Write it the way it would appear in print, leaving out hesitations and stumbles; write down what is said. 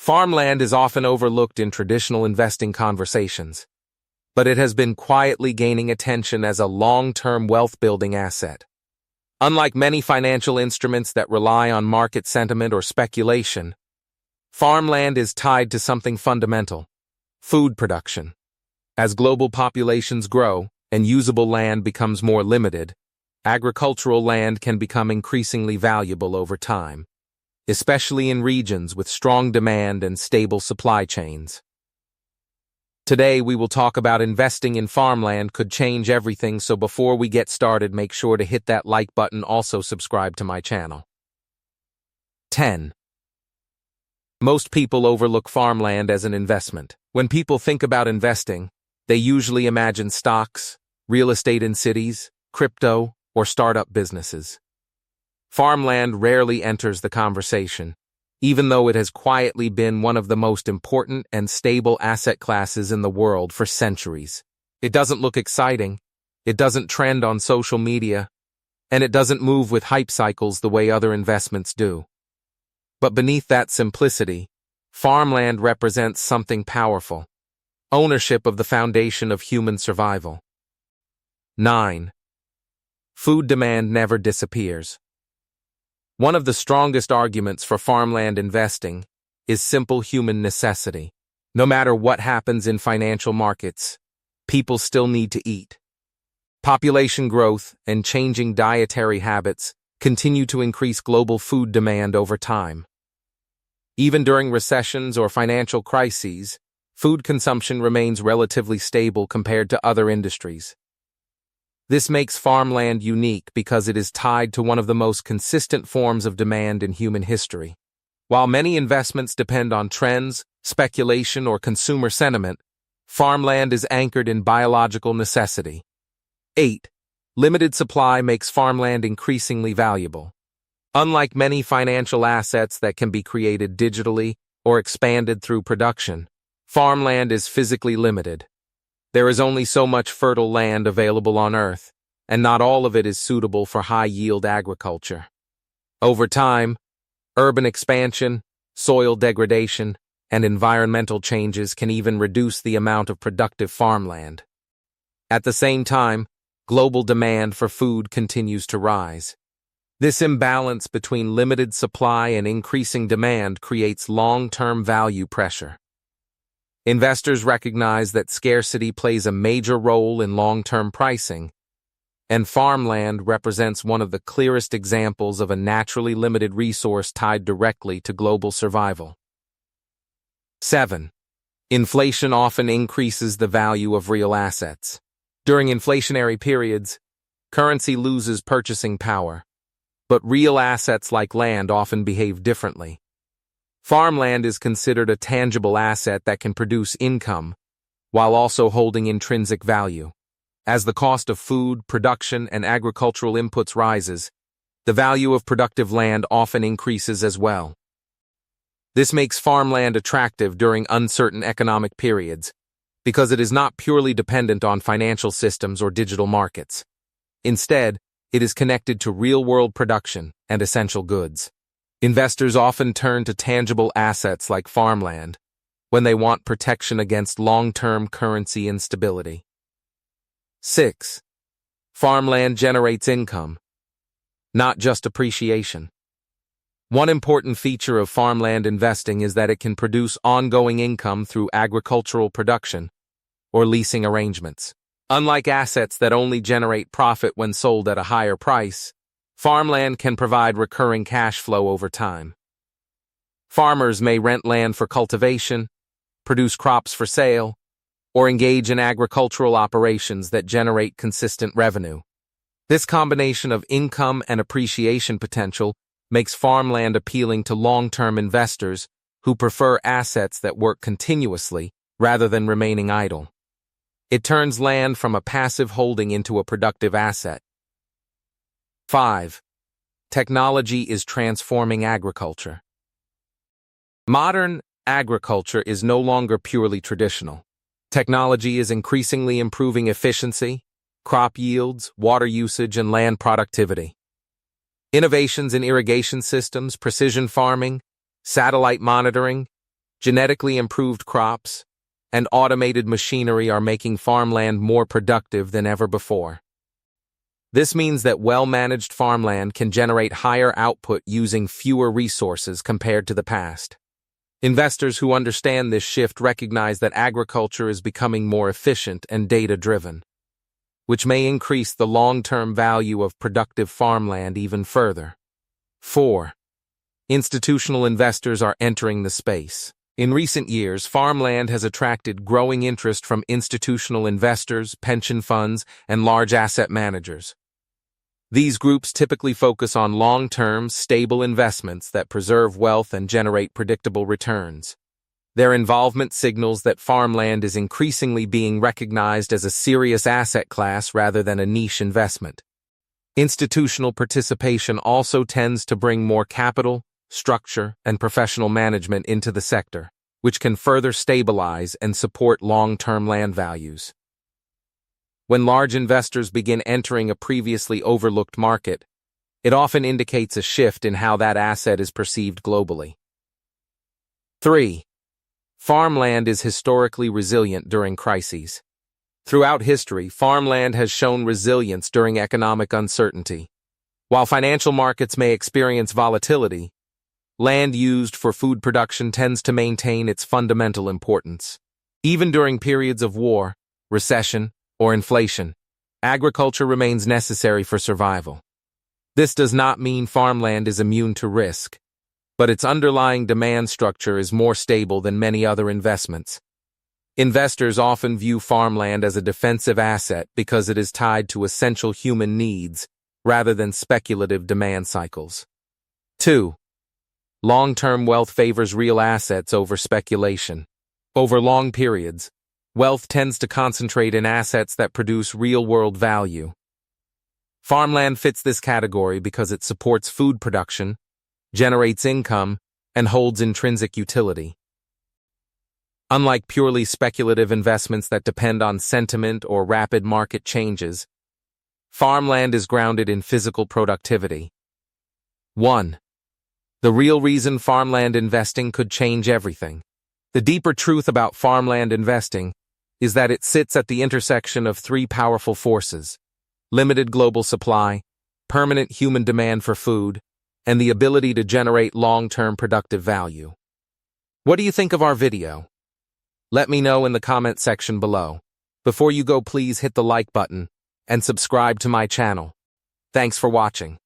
Farmland is often overlooked in traditional investing conversations, but it has been quietly gaining attention as a long-term wealth-building asset. Unlike many financial instruments that rely on market sentiment or speculation, farmland is tied to something fundamental: food production. As global populations grow and usable land becomes more limited, agricultural land can become increasingly valuable over time, especially in regions with strong demand and stable supply chains. Today, we will talk about investing in farmland could change everything, so before we get started, make sure to hit that like button, also subscribe to my channel. 10. Most people overlook farmland as an investment. When people think about investing, they usually imagine stocks, real estate in cities, crypto, or startup businesses. Farmland rarely enters the conversation, even though it has quietly been one of the most important and stable asset classes in the world for centuries. It doesn't look exciting, it doesn't trend on social media, and it doesn't move with hype cycles the way other investments do. But beneath that simplicity, farmland represents something powerful: ownership of the foundation of human survival. 9. Food demand never disappears. One of the strongest arguments for farmland investing is simple human necessity. No matter what happens in financial markets, people still need to eat. Population growth and changing dietary habits continue to increase global food demand over time. Even during recessions or financial crises, food consumption remains relatively stable compared to other industries. This makes farmland unique because it is tied to one of the most consistent forms of demand in human history. While many investments depend on trends, speculation, or consumer sentiment, farmland is anchored in biological necessity. 8. Limited supply makes farmland increasingly valuable. Unlike many financial assets that can be created digitally or expanded through production, farmland is physically limited. There is only so much fertile land available on Earth, and not all of it is suitable for high-yield agriculture. Over time, urban expansion, soil degradation, and environmental changes can even reduce the amount of productive farmland. At the same time, global demand for food continues to rise. This imbalance between limited supply and increasing demand creates long-term value pressure. Investors recognize that scarcity plays a major role in long-term pricing, and farmland represents one of the clearest examples of a naturally limited resource tied directly to global survival. 7. Inflation often increases the value of real assets. During inflationary periods, currency loses purchasing power, but real assets like land often behave differently. Farmland is considered a tangible asset that can produce income, while also holding intrinsic value. As the cost of food, production, and agricultural inputs rises, the value of productive land often increases as well. This makes farmland attractive during uncertain economic periods, because it is not purely dependent on financial systems or digital markets. Instead, it is connected to real-world production and essential goods. Investors often turn to tangible assets like farmland when they want protection against long-term currency instability. 6. Farmland generates income, not just appreciation. One important feature of farmland investing is that it can produce ongoing income through agricultural production or leasing arrangements. Unlike assets that only generate profit when sold at a higher price, farmland can provide recurring cash flow over time. Farmers may rent land for cultivation, produce crops for sale, or engage in agricultural operations that generate consistent revenue. This combination of income and appreciation potential makes farmland appealing to long-term investors who prefer assets that work continuously rather than remaining idle. It turns land from a passive holding into a productive asset. 5. Technology is transforming agriculture. Modern agriculture is no longer purely traditional. Technology is increasingly improving efficiency, crop yields, water usage, and land productivity. Innovations in irrigation systems, precision farming, satellite monitoring, Genetically improved crops and automated machinery are making farmland more productive than ever before. This means that well-managed farmland can generate higher output using fewer resources compared to the past. Investors who understand this shift recognize that agriculture is becoming more efficient and data-driven, which may increase the long-term value of productive farmland even further. 4. Institutional investors are entering the space. In recent years, farmland has attracted growing interest from institutional investors, pension funds, and large asset managers. These groups typically focus on long-term, stable investments that preserve wealth and generate predictable returns. Their involvement signals that farmland is increasingly being recognized as a serious asset class rather than a niche investment. Institutional participation also tends to bring more capital, structure, and professional management into the sector, which can further stabilize and support long-term land values. When large investors begin entering a previously overlooked market, it often indicates a shift in how that asset is perceived globally. 3. Farmland is historically resilient during crises. Throughout history, farmland has shown resilience during economic uncertainty. While financial markets may experience volatility, land used for food production tends to maintain its fundamental importance. Even during periods of war, recession, or inflation, agriculture remains necessary for survival. This does not mean farmland is immune to risk, but its underlying demand structure is more stable than many other investments. Investors often view farmland as a defensive asset because it is tied to essential human needs rather than speculative demand cycles. 2. Long-term wealth favors real assets over speculation. Over long periods, wealth tends to concentrate in assets that produce real-world value. Farmland fits this category because it supports food production, generates income, and holds intrinsic utility. Unlike purely speculative investments that depend on sentiment or rapid market changes, farmland is grounded in physical productivity. 1. The real reason farmland investing could change everything. The deeper truth about farmland investing is that it sits at the intersection of three powerful forces: limited global supply, permanent human demand for food, and the ability to generate long-term productive value. What do you think of our video? Let me know in the comment section below. Before you go, please hit the like button and subscribe to my channel. Thanks for watching.